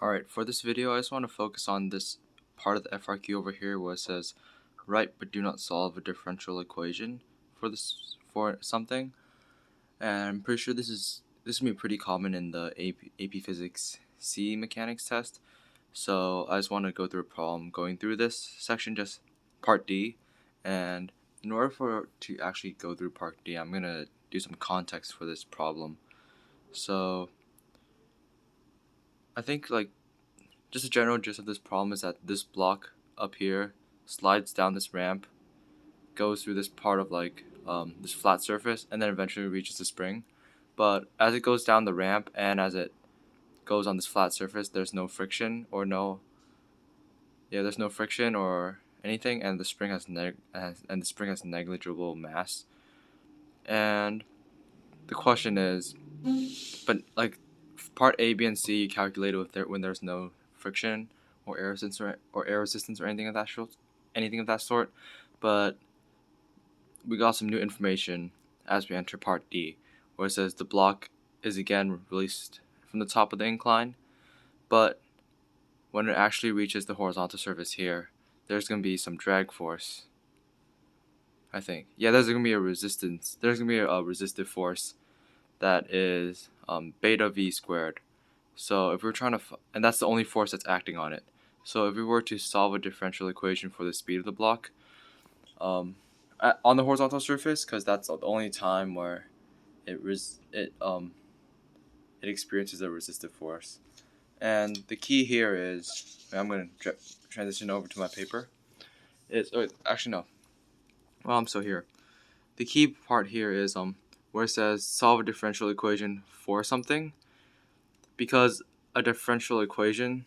Alright, for this video I just want to focus on this part of the FRQ over here where it says write but do not solve a differential equation for something. And I'm pretty sure this is gonna be pretty common in the AP Physics C mechanics test. So I just want to go through a problem going through this section, just part D. And in order to actually go through part D, I'm gonna do some context for this problem. So I think just a general gist of this problem is that this block up here slides down this ramp, goes through this part of this flat surface, and then eventually reaches the spring. But as it goes down the ramp and as it goes on this flat surface, there's no friction or there's no friction or anything, and the spring has negligible mass. And the question is, but part A, B, and C you calculate when there's no friction or air resistance or anything of that sort. But we got some new information as we enter part D, where it says the block is again released from the top of the incline, but when it actually reaches the horizontal surface here, there's going to be some drag force. I think, yeah, there's going to be a resistance. There's going to be a resistive force that is beta v squared. So if we're trying to, and that's the only force that's acting on it. So if we were to solve a differential equation for the speed of the block on the horizontal surface, because that's the only time where it experiences a resistive force. And the key here is, I'm going to transition over to my paper. Actually no. Well, I'm still here. The key part here is where it says solve a differential equation for something, because a differential equation,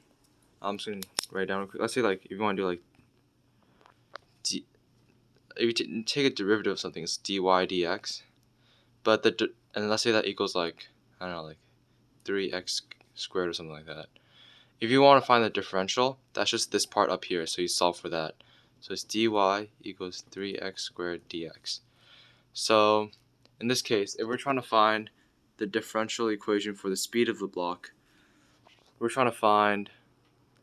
I'm just going to write down real quick. Let's say if you want to do if you take a derivative of something, it's dy dx, but and let's say that equals I don't know, 3x squared or something like that. If you want to find the differential, that's just this part up here, so you solve for that. So it's dy equals 3x squared dx. So in this case, if we're trying to find the differential equation for the speed of the block, we're trying to find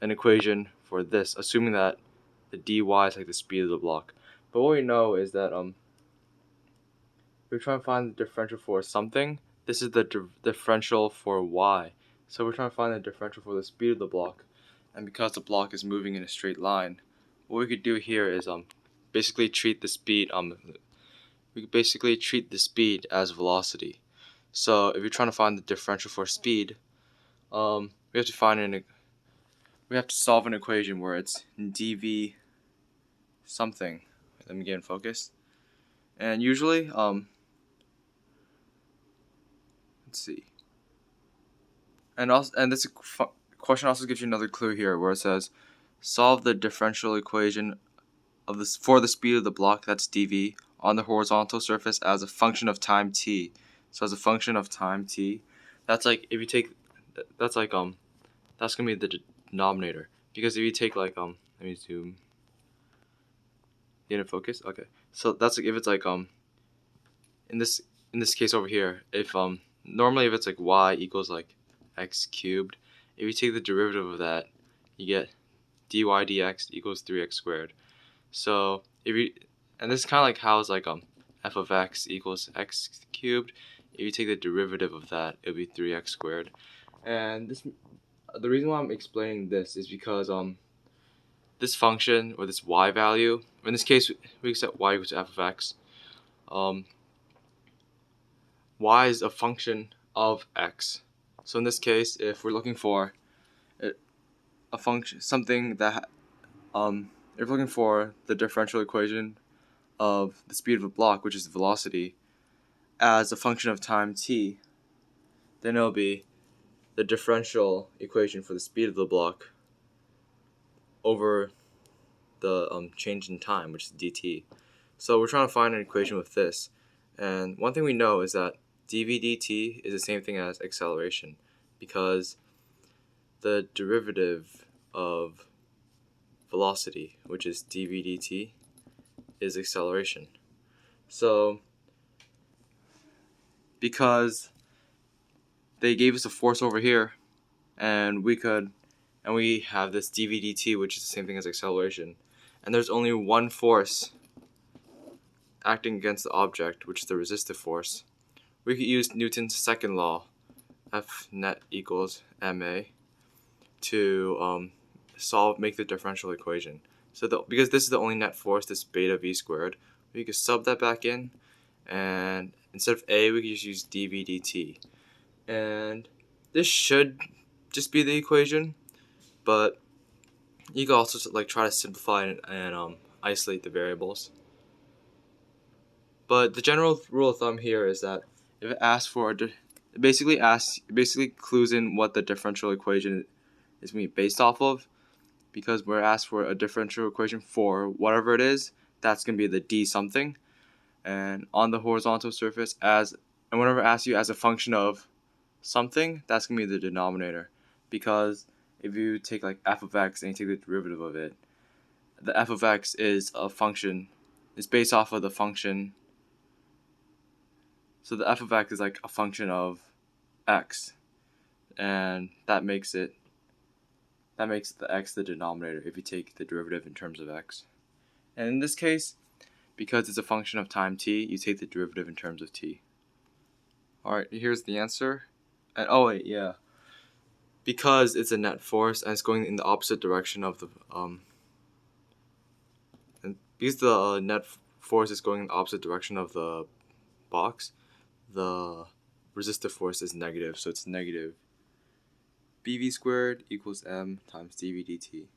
an equation for this, assuming that the dy is the speed of the block. But what we know is that we're trying to find the differential for something. This is the differential for y. So we're trying to find the differential for the speed of the block. And because the block is moving in a straight line, what we could do here is basically treat the speed as velocity. So if you're trying to find the differential for speed, we have to solve an equation where it's dv something. Let me get in focus. And usually, let's see. And this question also gives you another clue here, where it says solve the differential equation for the speed of the block, that's dv, on the horizontal surface as a function of time t. So as a function of time t, that's if you take that's gonna be the denominator, because if you take let me zoom. Get in focus. Okay, so that's if it's in this case over here, if normally if it's y equals x cubed, if you take the derivative of that, you get dy dx equals 3x squared. So and this is kind of how it's f of x equals x cubed. If you take the derivative of that, it'll be 3x squared. And the reason why I'm explaining this is because this function, or this y value, in this case we set y equals to f of x. Y is a function of x. So in this case, if we're looking for a function, something that if we're looking for the differential equation of the speed of a block, which is velocity, as a function of time t, then it'll be the differential equation for the speed of the block over the change in time, which is dt. So we're trying to find an equation with this, and one thing we know is that dv dt is the same thing as acceleration, because the derivative of velocity, which is dv dt, is acceleration. So because they gave us a force over here, and we could and we have this dv dt, which is the same thing as acceleration, and there's only one force acting against the object, which is the resistive force, we could use Newton's second law, F net equals ma, to make the differential equation. So because this is the only net force, this beta v squared, we could sub that back in, and instead of a, we could just use dv dt. And this should just be the equation, but you can also try to simplify and isolate the variables. But the general rule of thumb here is that if it asks for it basically clues in what the differential equation is going to be based off of, because we're asked for a differential equation for whatever it is, that's going to be the d something, and on the horizontal surface and whenever it asks you as a function of something, that's going to be the denominator, because if you take like f of x and you take the derivative of it, the f of x is a function, it's based off of the function. So the f of x is like a function of x, and that makes the x the denominator if you take the derivative in terms of x. And in this case, because it's a function of time t, you take the derivative in terms of t. Alright, here's the answer. And oh wait, yeah. Because it's a net force and it's going in the opposite direction of the and because the net force is going in the opposite direction of the box, the resistive force is negative, so it's negative bv squared equals m times dv dt.